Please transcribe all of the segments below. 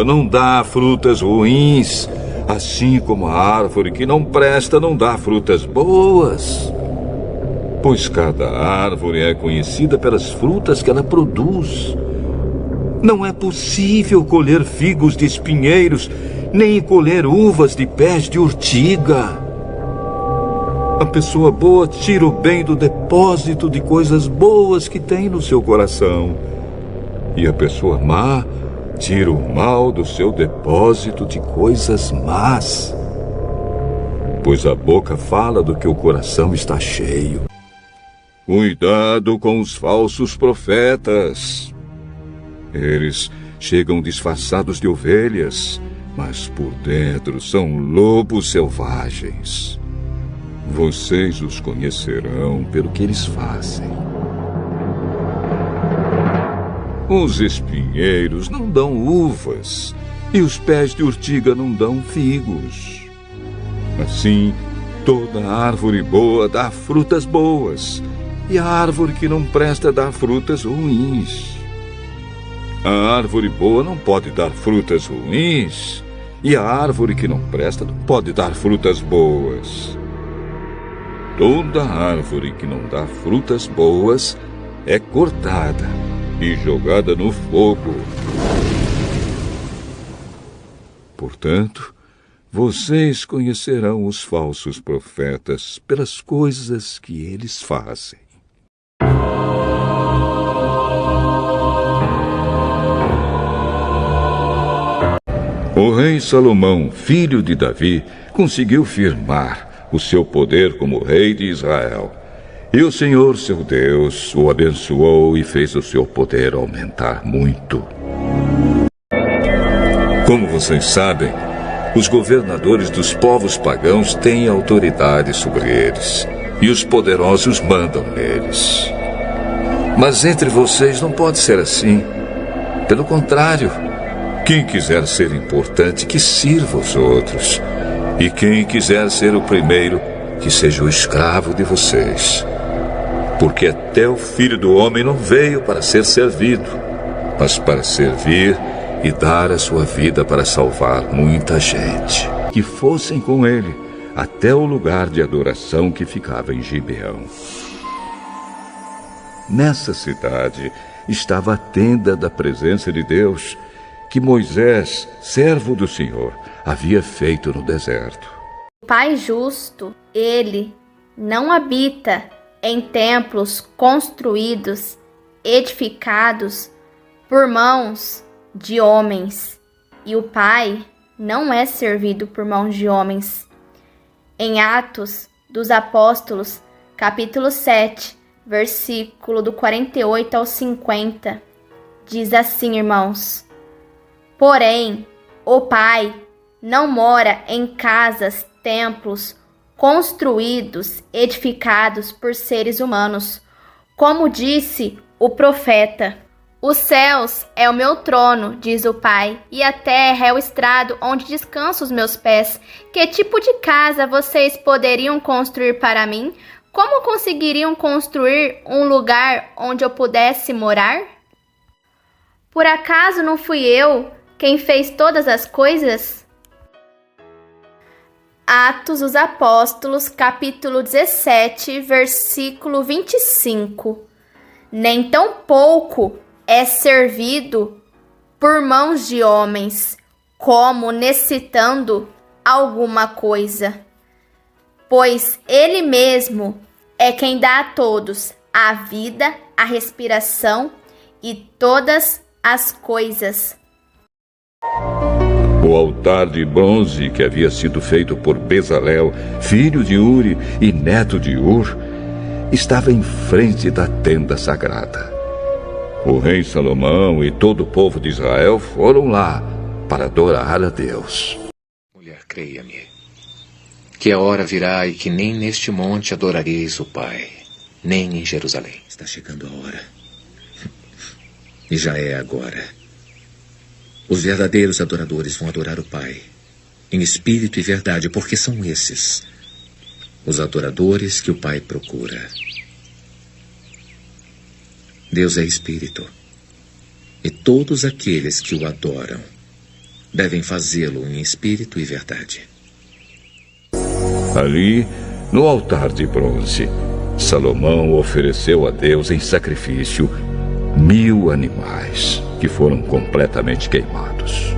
boa não dá frutas ruins, assim como a árvore que não presta não dá frutas boas. Pois cada árvore é conhecida pelas frutas que ela produz. Não é possível colher figos de espinheiros, nem colher uvas de pés de urtiga. A pessoa boa tira o bem do depósito de coisas boas que tem no seu coração. E a pessoa má tira o mal do seu depósito de coisas más. Pois a boca fala do que o coração está cheio. Cuidado com os falsos profetas. Eles chegam disfarçados de ovelhas, mas por dentro são lobos selvagens. Vocês os conhecerão pelo que eles fazem. Os espinheiros não dão uvas, e os pés de urtiga não dão figos. Assim, toda árvore boa dá frutas boas, e a árvore que não presta dá frutas ruins. A árvore boa não pode dar frutas ruins, e a árvore que não presta não pode dar frutas boas. Toda árvore que não dá frutas boas é cortada e jogada no fogo. Portanto, vocês conhecerão os falsos profetas pelas coisas que eles fazem. O rei Salomão, filho de Davi, conseguiu firmar o seu poder como rei de Israel. E o Senhor, seu Deus, o abençoou e fez o seu poder aumentar muito. Como vocês sabem, os governadores dos povos pagãos têm autoridade sobre eles, e os poderosos mandam neles. Mas entre vocês não pode ser assim. Pelo contrário, quem quiser ser importante, que sirva os outros. E quem quiser ser o primeiro, que seja o escravo de vocês. Porque até o Filho do Homem não veio para ser servido, mas para servir e dar a sua vida para salvar muita gente. Que fossem com ele até o lugar de adoração que ficava em Gibeão. Nessa cidade estava a tenda da presença de Deus, que Moisés, servo do Senhor, havia feito no deserto. O Pai justo, ele não habita em templos construídos, edificados por mãos de homens. E o Pai não é servido por mãos de homens. Em Atos dos Apóstolos, capítulo 7, versículo do 48 ao 50, diz assim, irmãos: Porém, o Pai não mora em casas, templos, construídos, edificados por seres humanos. Como disse o profeta: Os céus é o meu trono, diz o Pai, e a terra é o estrado onde descansam os meus pés. Que tipo de casa vocês poderiam construir para mim? Como conseguiriam construir um lugar onde eu pudesse morar? Por acaso não fui eu quem fez todas as coisas? Atos dos Apóstolos, capítulo 17, versículo 25. Nem tampouco é servido por mãos de homens, como necessitando alguma coisa. Pois ele mesmo é quem dá a todos a vida, a respiração e todas as coisas. O altar de bronze que havia sido feito por Bezalel, filho de Uri e neto de Ur, estava em frente da tenda sagrada. O rei Salomão e todo o povo de Israel foram lá para adorar a Deus. Mulher, creia-me, que a hora virá e que nem neste monte adorareis o Pai, nem em Jerusalém. Está chegando a hora. E já é agora. Os verdadeiros adoradores vão adorar o Pai, em espírito e verdade, porque são esses os adoradores que o Pai procura. Deus é espírito, e todos aqueles que o adoram devem fazê-lo em espírito e verdade. Ali, no altar de bronze, Salomão ofereceu a Deus em sacrifício 1000 animais que foram completamente queimados.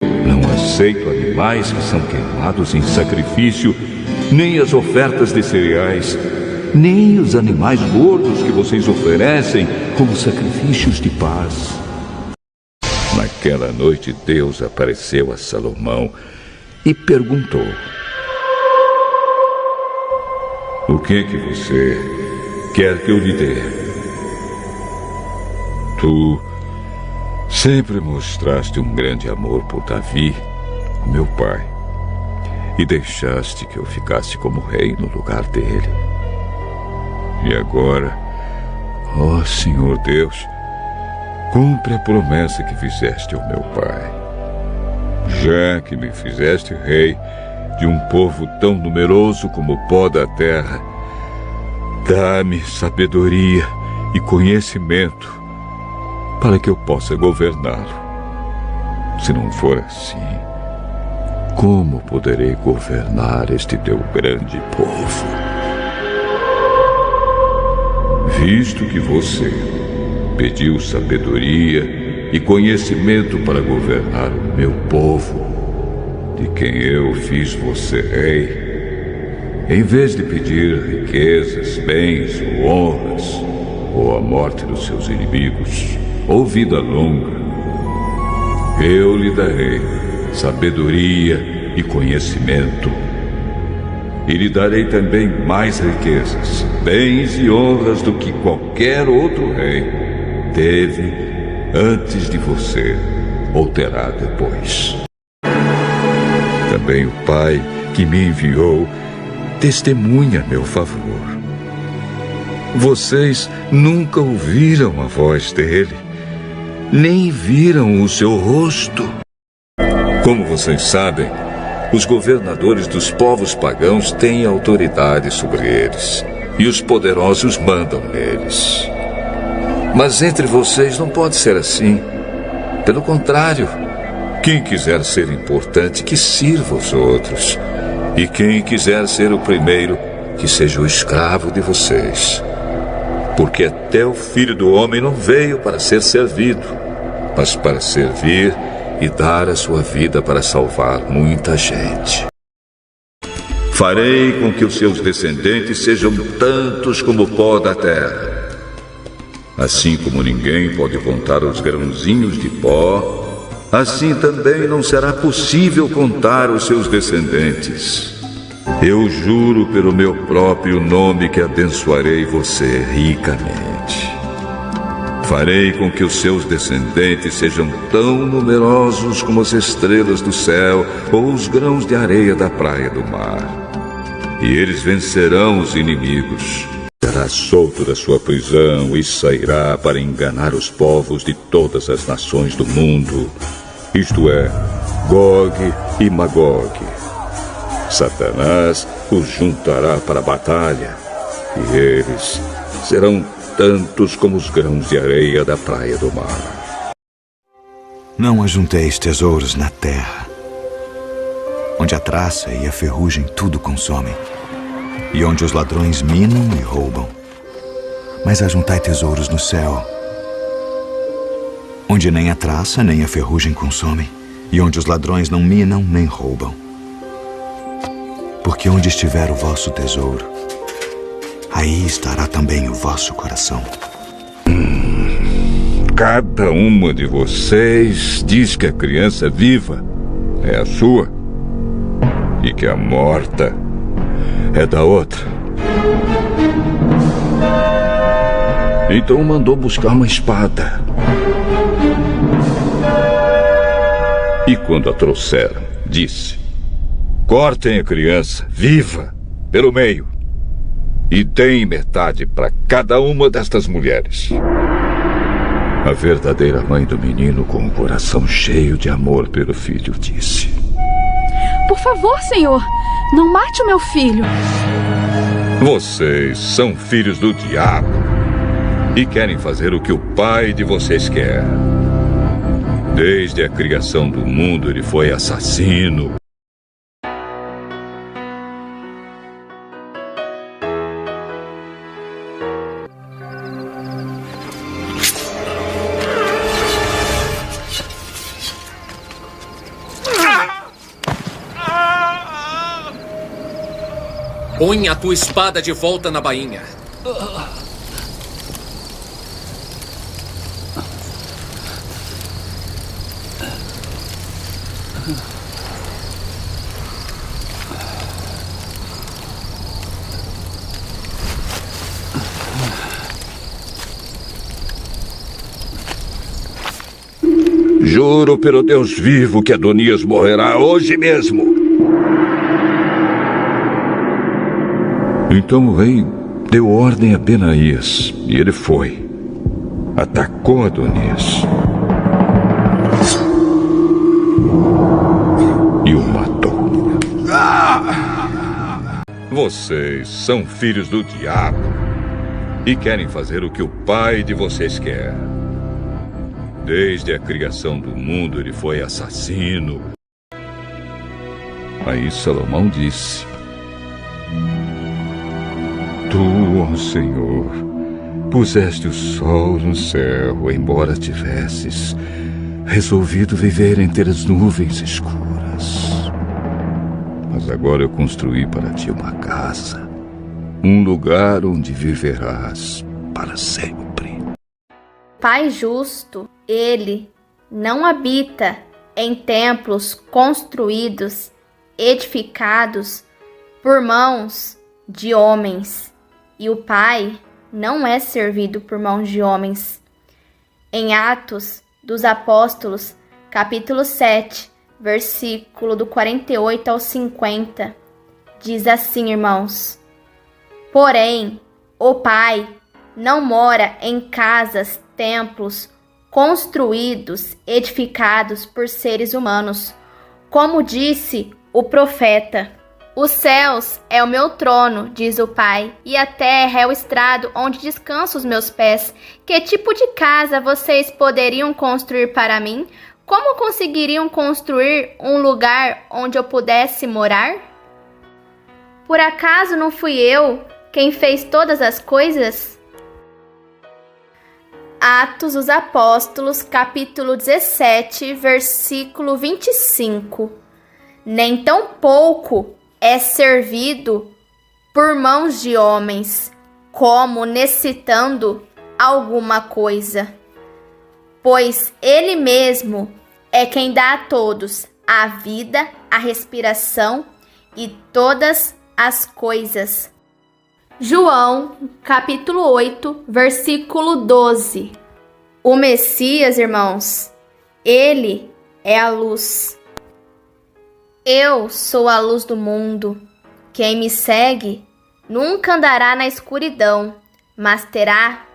Não aceito animais que são queimados em sacrifício, nem as ofertas de cereais, nem os animais gordos que vocês oferecem como sacrifícios de paz. Naquela noite, Deus apareceu a Salomão e perguntou: o que você quer que eu lhe dê? Tu sempre mostraste um grande amor por Davi, meu pai, e deixaste que eu ficasse como rei no lugar dele. E agora, ó Senhor Deus, cumpre a promessa que fizeste ao meu pai. Já que me fizeste rei de um povo tão numeroso como o pó da terra, dá-me sabedoria e conhecimento para que eu possa governá-lo. Se não for assim, como poderei governar este teu grande povo? Visto que você pediu sabedoria e conhecimento para governar o meu povo, de quem eu fiz você rei, em vez de pedir riquezas, bens ou honras, ou a morte dos seus inimigos, ou vida longa, eu lhe darei sabedoria e conhecimento, e lhe darei também mais riquezas, bens e honras do que qualquer outro rei teve antes de você ou terá depois. Também o Pai que me enviou testemunha a meu favor. Vocês nunca ouviram a voz dele, nem viram o seu rosto. Como vocês sabem, os governadores dos povos pagãos têm autoridade sobre eles, e os poderosos mandam neles. Mas entre vocês não pode ser assim. Pelo contrário, quem quiser ser importante, que sirva os outros. E quem quiser ser o primeiro, que seja o escravo de vocês. Porque até o Filho do Homem não veio para ser servido, mas para servir e dar a sua vida para salvar muita gente. Farei com que os seus descendentes sejam tantos como o pó da terra. Assim como ninguém pode contar os grãozinhos de pó, assim também não será possível contar os seus descendentes. Eu juro pelo meu próprio nome que abençoarei você ricamente. Farei com que os seus descendentes sejam tão numerosos como as estrelas do céu ou os grãos de areia da praia do mar. E eles vencerão os inimigos. Será solto da sua prisão e sairá para enganar os povos de todas as nações do mundo, isto é, Gog e Magog. Satanás os juntará para a batalha, e eles serão tantos como os grãos de areia da praia do mar. Não ajunteis tesouros na terra, onde a traça e a ferrugem tudo consomem, e onde os ladrões minam e roubam. Mas ajuntai tesouros no céu, onde nem a traça nem a ferrugem consomem, e onde os ladrões não minam nem roubam. Porque onde estiver o vosso tesouro, aí estará também o vosso coração. Cada uma de vocês diz que a criança viva é a sua e que a morta é da outra. Então mandou buscar uma espada. E quando a trouxeram, disse: cortem a criança viva pelo meio e deem metade para cada uma destas mulheres. A verdadeira mãe do menino, com o coração cheio de amor pelo filho, disse: por favor, senhor, não mate o meu filho. Vocês são filhos do diabo e querem fazer o que o pai de vocês quer. Desde a criação do mundo, ele foi assassino. Põe a tua espada de volta na bainha. Juro pelo Deus vivo que Adonias morrerá hoje mesmo. Então o rei deu ordem a Benaías e ele foi. Atacou Adonias e o matou. Vocês são filhos do diabo e querem fazer o que o pai de vocês quer. Desde a criação do mundo, ele foi assassino. Aí Salomão disse: Tu, ó Senhor, puseste o sol no céu, embora tivesses resolvido viver entre as nuvens escuras. Mas agora eu construí para ti uma casa, um lugar onde viverás para sempre. Pai justo, ele não habita em templos construídos, edificados por mãos de homens, e o Pai não é servido por mãos de homens. Em Atos dos Apóstolos, capítulo 7, versículo do 48 ao 50, diz assim, irmãos: Porém, o Pai não mora em casas, templos construídos, edificados por seres humanos. Como disse o profeta: Os céus é o meu trono, diz o Pai, e a terra é o estrado onde descansam os meus pés. Que tipo de casa vocês poderiam construir para mim? Como conseguiriam construir um lugar onde eu pudesse morar? Por acaso não fui eu quem fez todas as coisas? Atos dos Apóstolos, capítulo 17, versículo 25. Nem tampouco é servido por mãos de homens, como necessitando alguma coisa, pois Ele mesmo é quem dá a todos a vida, a respiração e todas as coisas. João, capítulo 8, versículo 12. O Messias, irmãos, ele é a luz. Eu sou a luz do mundo. Quem me segue nunca andará na escuridão, mas terá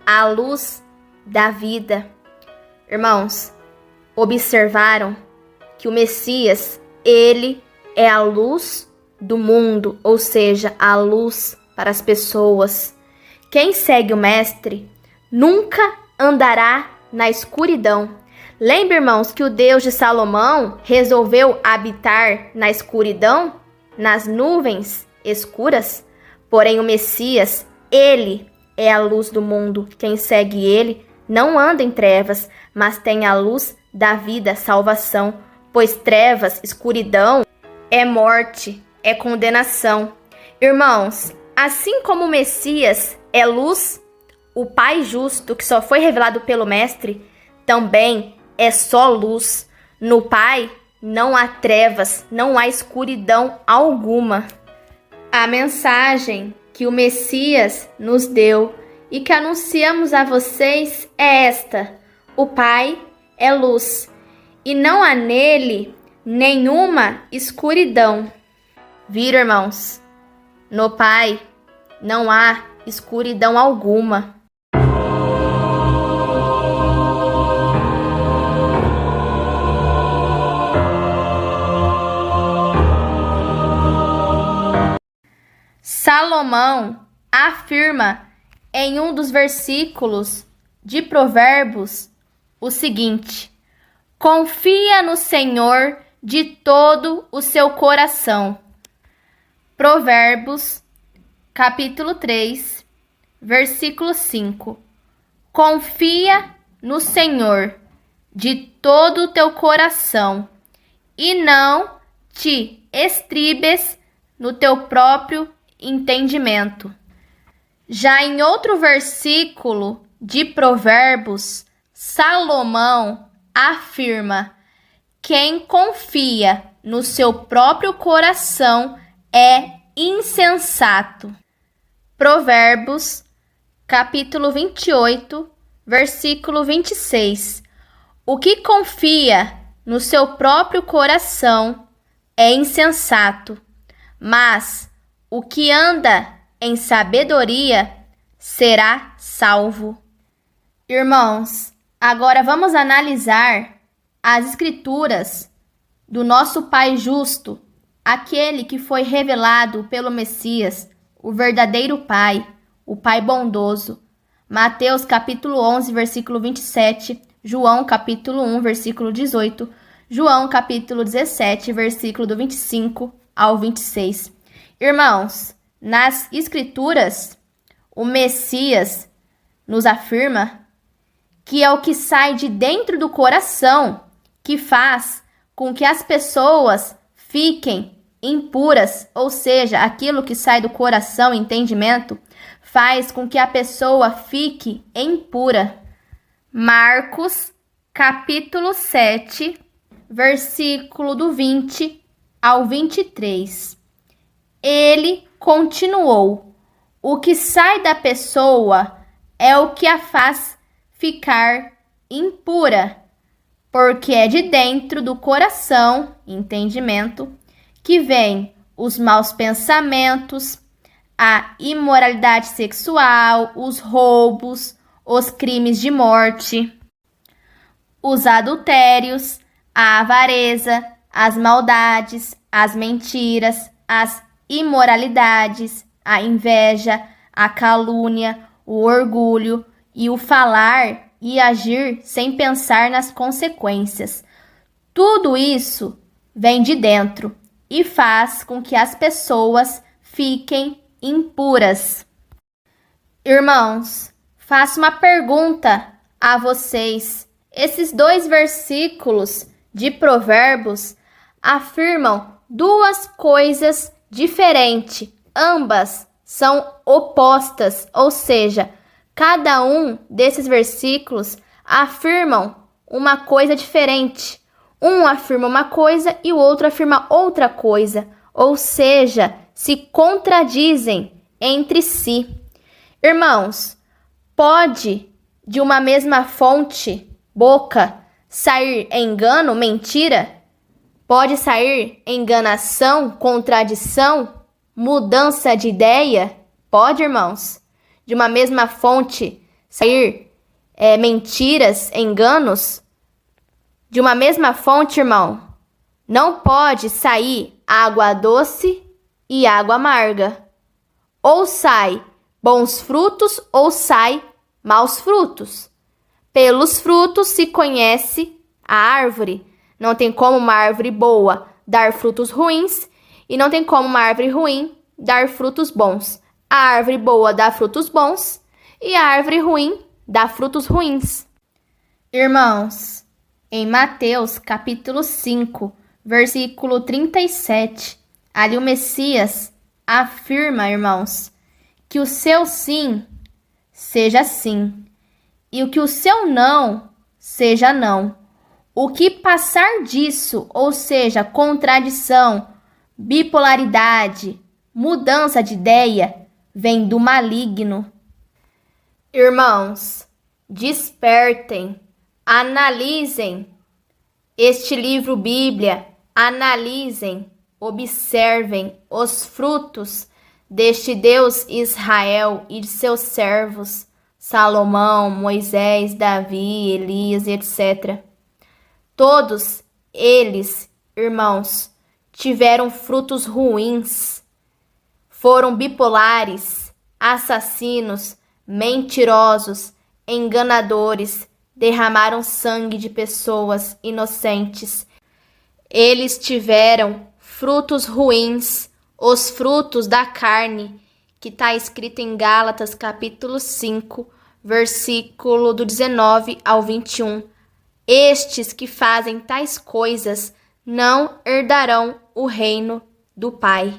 a luz da vida. Irmãos, observaram que o Messias, ele é a luz do mundo, ou seja, a luz para as pessoas. Quem segue o Mestre nunca andará na escuridão. Lembra, irmãos, que o Deus de Salomão resolveu habitar na escuridão, nas nuvens escuras? Porém, o Messias, ele é a luz do mundo. Quem segue ele não anda em trevas, mas tem a luz da vida, salvação. Pois trevas, escuridão, é morte, é condenação. Irmãos, assim como o Messias é luz, o Pai justo, que só foi revelado pelo Mestre, também é só luz. No Pai não há trevas, não há escuridão alguma. A mensagem que o Messias nos deu e que anunciamos a vocês é esta: o Pai é luz e não há nele nenhuma escuridão. Viram, irmãos? No Pai não há escuridão alguma. Salomão afirma em um dos versículos de Provérbios o seguinte: Confia no Senhor de todo o seu coração. Provérbios, capítulo 3, versículo 5. Confia no Senhor de todo o teu coração e não te estribes no teu próprio entendimento. Já em outro versículo de Provérbios, Salomão afirma: quem confia no seu próprio coração é insensato. Provérbios, capítulo 28, versículo 26. O que confia no seu próprio coração é insensato, mas o que anda em sabedoria será salvo. Irmãos, agora vamos analisar as escrituras do nosso Pai justo, aquele que foi revelado pelo Messias, o verdadeiro Pai, o Pai bondoso. Mateus capítulo 11, versículo 27, João capítulo 1, versículo 18, João capítulo 17, versículo do 25 ao 26. Irmãos, nas escrituras, o Messias nos afirma que é o que sai de dentro do coração que faz com que as pessoas fiquem impuras, ou seja, aquilo que sai do coração, entendimento, faz com que a pessoa fique impura. Marcos, capítulo 7, versículo do 20 ao 23. Ele continuou: o que sai da pessoa é o que a faz ficar impura, porque é de dentro do coração, entendimento, que vem os maus pensamentos, a imoralidade sexual, os roubos, os crimes de morte, os adultérios, a avareza, as maldades, as mentiras, as imoralidades, a inveja, a calúnia, o orgulho e o falar e agir sem pensar nas consequências. Tudo isso vem de dentro e faz com que as pessoas fiquem impuras. Irmãos, faço uma pergunta a vocês. Esses 2 versículos de Provérbios afirmam 2 coisas diferentes. Ambas são opostas, ou seja, cada um desses versículos afirmam uma coisa diferente. Um afirma uma coisa e o outro afirma outra coisa, ou seja, se contradizem entre si. Irmãos, pode de uma mesma fonte, boca, sair engano, mentira? Pode sair enganação, contradição, mudança de ideia? Pode, irmãos? De uma mesma fonte sair mentiras, enganos? De uma mesma fonte, irmão, não pode sair água doce e água amarga. Ou sai bons frutos ou sai maus frutos. Pelos frutos se conhece a árvore. Não tem como uma árvore boa dar frutos ruins e não tem como uma árvore ruim dar frutos bons. A árvore boa dá frutos bons e a árvore ruim dá frutos ruins. Irmãos, em Mateus capítulo 5, versículo 37, ali o Messias afirma, irmãos, que o seu sim seja sim e o que o seu não seja não. O que passar disso, ou seja, contradição, bipolaridade, mudança de ideia, vem do maligno. Irmãos, despertem, analisem este livro Bíblia, analisem, observem os frutos deste Deus Israel e de seus servos, Salomão, Moisés, Davi, Elias, etc. Todos eles, irmãos, tiveram frutos ruins, foram bipolares, assassinos, mentirosos, enganadores, derramaram sangue de pessoas inocentes. Eles tiveram frutos ruins, os frutos da carne, que está escrito em Gálatas capítulo 5, versículo do 19 ao 21. Estes que fazem tais coisas não herdarão o reino do Pai.